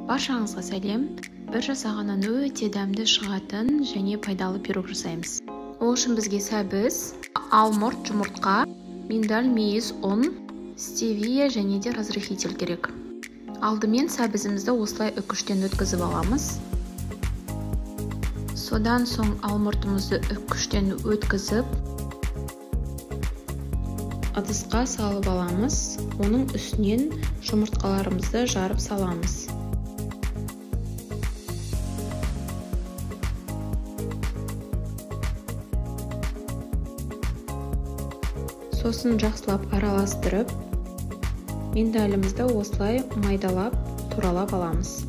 Баршаңызға сәлем. Бір жасағаннан өте дәмді шығатын және пайдалы пирог жасаймыз. Ол үшін бізге сәбіз, алмұрт, жұмыртқа, миндаль, мейіз, ұн, стевия және де разрыхитель керек. Алдымен сәбізімізді осылай үккіштен өткізіп аламыз. Содан соң алмұртымызды үккіштен өткізіп, ыдысқа салып аламыз. Оның үстінен жұмыртқаларымызды жарып саламыз. Сосын жақсылап араластырып, миндалімізді осылай майдалап, туралап аламыз.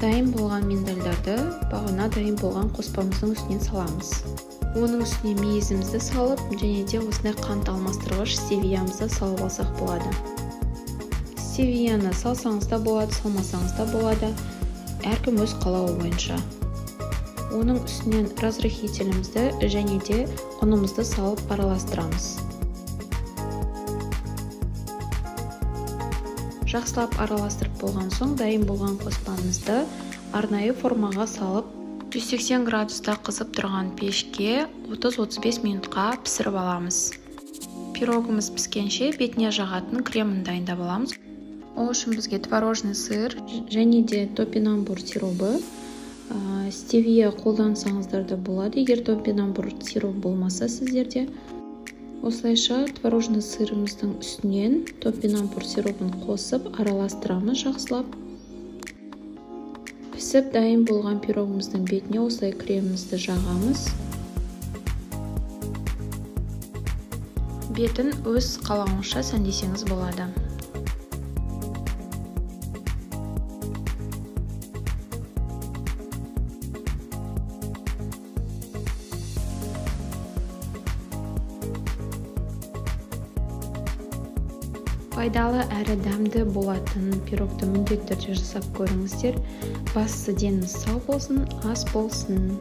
Дайын болған миндальдарды бағана дайын болған қоспамыздың үстінен саламыз. Оның үстіне мейізімізді салып, және де осындай қант алмастырғыш стевиямызды салып алсақ болады. Стевияны салсаңыз да болады, салмасаңыз да болады. Әркім өз қалауы бойынша. Оның үстінен разрыхителімізді және де ұнымызды салып араластырамыз. Жақсылап араластырып болған соң, дайын болған қоспамызды арнайы формаға салып, 180 градуста қызып тұрған пешке 30-35 минутқа пісіріп аламыз. Пирогымыз піскенше бетіне жағатын кремін дайындап аламыз. Ол үшін бізге творожный сыр және де топинамбур сиробы, стевия қолдансаңыздар да болады, егер топинамбур сироп болмаса сіздерде. Осылайша творожный сырымыздың үстінен топинамбур сиробын қосып араластырамыз жақсылап. Пісіп дайын болған пирогымыздың бетіне осылай кремімізді жағамыз. Бетін өз қалауыңызша сәндесеңіз болады. Пайдалы әрі дәмді болатын пирогты міндетті түрде жасап көріңіздер. Бастысы деніңіз сау болсын, ас болсын.